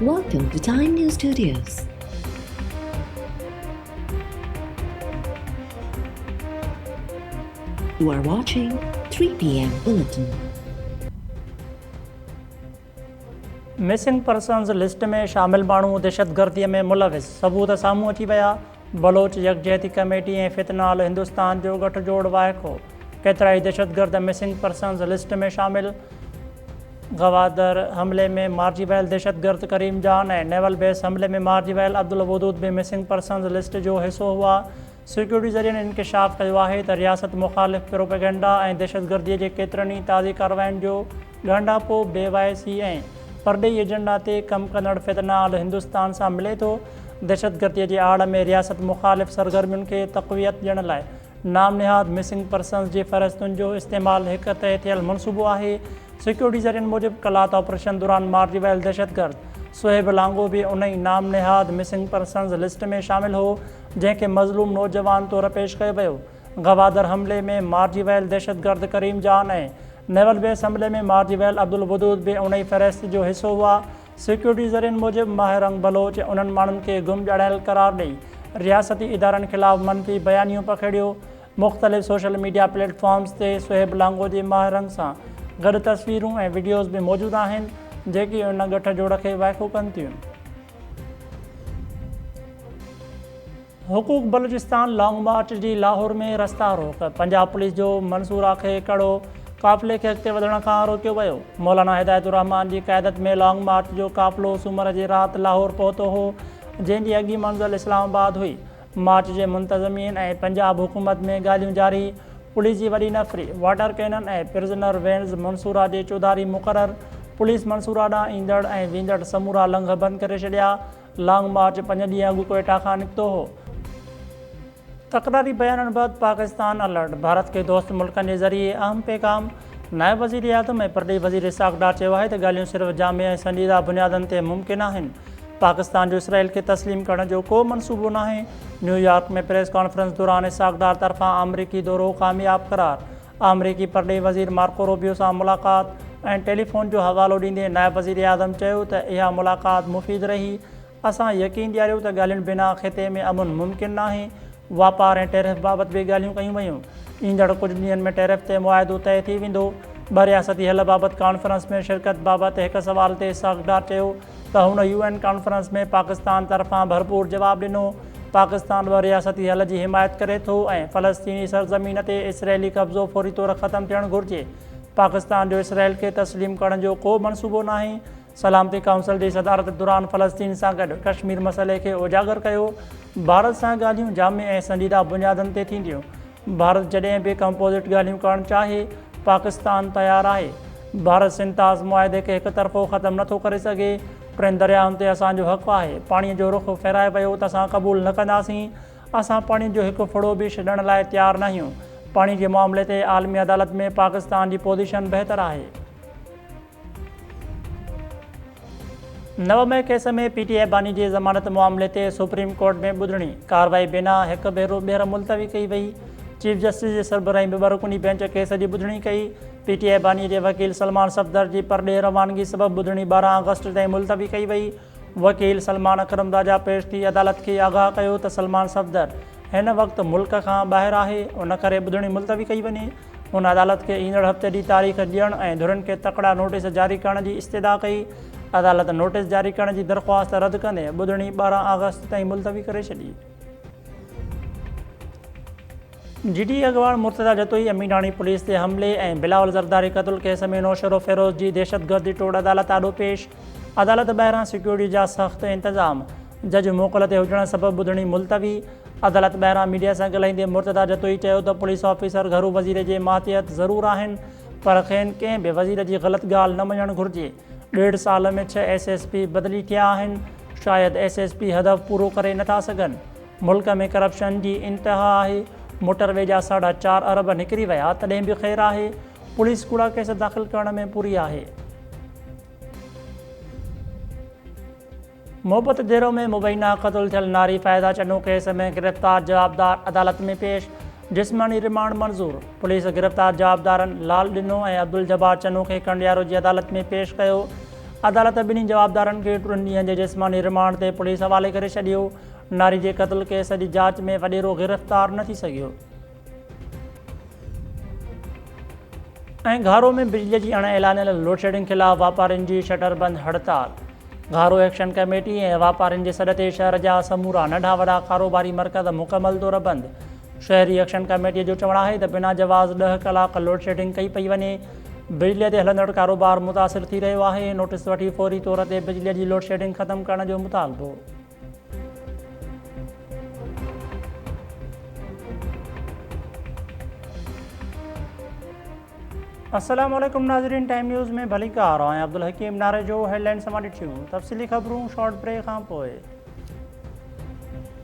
Welcome to Time News Studios. You are watching 3 p.m. Bulletin. Missing persons list में शामिल माण्हू दहशतगर्दीअ में मुलविस, सबूत साम्हूं अची विया। बलोच यकजहती कमेटी ऐं फितनाल हिंदुस्तान जो गठजोड़ वाइको। केतिरा ई दहशतगर्द मिसिंग पर्सन्स लिस्ट में शामिल। गवादर हमले में मारिजी वियल दहशतगर्द करीम जान ऐं नेवल बेस हमले में मारिजी वियल अब्दुल वदूद भी मिसिंग पर्सन्स लिस्ट जो हिसो हुआ। सिक्योरिटी ज़रिए इंकशाफ़ कयो आहे त रियासत मुख़ालिफ़ प्रोपेगेंडा ऐं दहशतगर्दीअ जे केतिरनि ई ताज़ी कार्रवाइयुनि जो ॻंढापो बेवाइसी ऐं परॾेही एजेंडा ते कमु कंदड़ फितनाल हिंदुस्तान सां मिले थो। दहशतगर्दीअ जे आड़ में रियासत मुख़ालिफ़ सरगर्मियुनि खे तक़वियत ॾियण लाइ नाम निहाद मिसिंग पर्सन्स जे फ़हरिस्तुनि जो इस्तेमालु हिकु तइ थियल मनसूबो आहे। सिक्योरिटी ज़रियनि मूजिबि कलात ऑपरेशन दौरान मारिजी वियल दहशतगर्द सुहेब लांगो भी उन ई नाम निहाद मिसिंग पर्सन्स लिस्ट में शामिल हो, जंहिंखे मज़लूम नौजवान तौरु पेश कयो वियो। गवादर हमले में मारिजी वियल दहशतगर्द करीम जान ऐं नेवल बेस हमले में मारिजी वियल अब्दुल वदूद भी उन ई फ़हरिस्त जो हिसो हुआ। सिक्योरिटी ज़रियनि मूजिबि माहिरंग बलोच उन्हनि माण्हुनि खे गुम ॼाणायल करार ॾेई रियासती इदारनि ख़िलाफ़ मनफ़ी बयानियूं पखेड़ियो। मुख़्तलिफ़ सोशल मीडिया प्लेटफॉर्म्स ते सुहेब लांगो जे माहिरंग सां गॾु तस्वीरूं ऐं वीडियोज़ बि मौजूदु आहिनि, जेकी उन गठजोड़ खे वाइको कनि थियूं। हुकूक बलूचिस्तान लॉन्ग मार्च जी लाहौर में रस्ता रोक। पंजाब पुलिस जो मंसूरा खे कड़ो, काफ़िले खे अॻिते वधण खां रोकियो वियो। मौलाना हिदायतुर रहमान जी क़यादत में लॉन्ग मार्च जो काफ़िलो सूमर जी राति लाहौर पहुतो हो, जंहिंजी अॻी मंज़िल इस्लामाबाद हुई। मार्च जे मुंतज़मीन ऐं पंजाब हुकूमत में ॻाल्हियूं जारी। पुलिस जी वॾी नफ़री, वाटर कैनन ऐं प्रिज़नर वैन्स मंसूरा जे चौधारी मुक़रर। पुलिस मंसूरा ॾांहुं ईंदड़ ऐं वेंदड़ समूरा लंघ बंदि करे छॾिया। लॉन्ग मार्च 5 ॾींहं अॻु कोयटा खां निकितो हो। तकरारी बयाननि बैदि पाकिस्तान अलर्ट। भारत के दोस्त मुल्कनि जे ज़रिए अहम पैगाम। नायब वज़ीर आज़म ऐं परॾेही वज़ीर इसाक़ डार चयो आहे त ॻाल्हियूं सिर्फ़ जामे ऐं संजीदा बुनियादनि ते मुमकिन आहिनि। पाकिस्तान जो इसराइल खे तस्लीम करण जो को मनसूबो नाहे। न्यूयॉर्क में प्रेस कॉन्फ्रेंस दौरान इसाक़ डार तरफ़ां अमरीकी दौरो कामयाब करार। अमरीकी परॾेही वज़ीर मार्को रूबियो सां मुलाक़ात ऐं टेलीफोन जो हवालो ॾींदे नायब वज़ीर आज़म चयो त इहा मुलाक़ात मुफ़ीद रही। असां यकीन ॾियारियो त ॻाल्हियुनि बिना ख़िते में अमुन मुमकिन नाहे। वापार ऐं टैरिफ बाबति बि ॻाल्हियूं कयूं वयूं। ईंदड़ कुझु ॾींहंनि में टैरिफ ते मुआहिदो तइ थी वेंदो। बरियासती हल बाबति कॉन्फ्रेंस में शिरकत बाबति हिकु सवाल ते इसाक़ डार चयो त हुन UN कॉन्फ्रेंस में पाकिस्तान तरफ़ां भरपूर जवाबु ॾिनो। पाकिस्तान बि रियासती हल जी हिमायत करे थो ऐं फ़लस्तीनी सरज़मीन ते इसराइली कब्ज़ो फौरी तौरु ख़तमु थियणु घुरिजे। पाकिस्तान जो इसराइल खे तस्लीम करण जो को मनसूबो नाहे। सलामती काउंसिल जी सदारत दौरान फ़लस्तीन सां गॾु कश्मीर मसइले खे उजागर कयो। भारत सां ॻाल्हियूं जामे ऐं संजीदा बुनियादनि ते थींदियूं। भारत जॾहिं बि कंपोज़िट ॻाल्हियूं करणु चाहे, पाकिस्तान तयारु आहे। भारत सिंताज़ मुआहिदे खे हिकु तरफ़ो ख़तमु नथो करे सघे। टिनि दरियाउनि ते असांजो हक़ु आहे। पाणीअ जो रुख़ फेराए वियो त असां क़बूलु न कंदासीं। असां पाणी जो हिकु फुड़ो बि छॾण लाइ तयारु न आहियूं। पाणी जे मामले ते आलमी अदालत में पाकिस्तान जी पोज़ीशन बहितर आहे। 9 मई केस में PTI बानी जे ज़मानत मामले ते सुप्रीम कोर्ट में ॿुधणी। कार्रवाई बिना हिकु भेरो ॿीहर मुलतवी कई वई। चीफ जस्टिस जे सरबराही में ॿ रुकनी बेंच केस जी ॿुधणी कई। PTI बानी जे वकील सलमान सफ़दर जी परॾेह रवानगी सबबि ॿुधणी 12 अगस्त ताईं मुलतवी कई वई। वकील सलमान अकरम राजा पेश थी अदालत खे आगाह कयो त सलमान सफ़दर हिन वक़्तु मुल्क खां ॿाहिरि आहे, उन करे ॿुधणी मुलतवी कई वञे। हुन अदालत खे ईंदड़ हफ़्ते ॾींहुं तारीख़ ॾियणु ऐं धुरनि खे तकड़ा नोटिस जारी करण जी इस्तदा कई। अदालत नोटिस जारी करण जी दरख़्वास्त रद्द कंदे ॿुधणी 12 अगस्त ताईं मुलतवी करे छॾी। GD अॻवान मुर्तज़ा जतोई अमीनाणी पुलिस ते हमले ऐं बिलावल ज़रदारी क़त्ल केस में नौशरो फ़िरोज़ जी दहशतगर्दी टोड़ अदालत आॾो पेश। अदालत ॿाहिरां सिक्योरिटी जा सख़्त इंतज़ाम। जज मोकल ते हुजण सबबि ॿुधणी मुलतवी। अदालत ॿाहिरां मीडिया सां ॻाल्हाईंदे मुर्तज़ा जतोई चयो त पुलिस ऑफिसर घरू वज़ीर जे मातिहत ज़रूरु आहिनि, पर खेनि कंहिं बि वज़ीर जी ग़लति ॻाल्हि न मञणु घुरिजे। 1.5 साल में 6 SSP बदिली थिया आहिनि। शायदि SSP हदफ़ पूरो करे नथा सघनि। मुल्क में करप्शन जी इंतिहा आहे। मोटरवे जा 4.5 अरब निकिरी विया तॾहिं बि ख़ैरु आहे। पुलिस कूड़ा केस दाख़िल करण में पूरी आहे। मोहब्बत देरो में मुबैना क़त्ल थियल नारी फ़ाइदा चन्नू केस में गिरफ़्तार जवाबदार अदालत में पेश। जिस्मानी रिमांड मंज़ूर। पुलिस गिरफ़्तार जवाबदारनि लाल ॾिनो ऐं अब्दुल जब्बार चन्नू खे कंडियारो जी अदालत में पेश कयो। अदालत ॿिन्ही जवाबदारनि खे 3 ॾींहंनि जे जिस्मानी रिमांड ते पुलिस हवाले करे छॾियो। नारी जे क़त्ल केस जी जांच में वॾेरो गिरफ़्तार न थी सघियो। ऐं घारो में बिजलीअ जी अण ऐलानियल लोडशेडिंग ख़िलाफ़ वापारियुनि जी शटरबंद हड़ताल। घारो एक्शन कमेटी ऐं वापारियुनि जे सॾ ते शहर जा समूरा नंढा वॾा कारोबारी मर्कज़ मुकमल तौर बंदि। शहरी एक्शन कमेटीअ जो चवणु आहे त बिना जवाज़ 10 कलाक लोडशेडिंग कई पई वञे। बिजलीअ ते हलंदड़ कारोबार मुतासिर थी रहियो आहे। नोटिस वठी फौरी तौर ते बिजलीअ जी लोडशेडिंग ख़तमु करण जो मुतालबो। अस्सलाम वालेकुम नाज़रीन, टाइम न्यूज़ में भली कार आहियां अब्दुल हकीम नारे जो हेडलाइन सां ॾिठियूं तफ़सीली ख़बरूं शॉर्ट ब्रेक खां पोइ।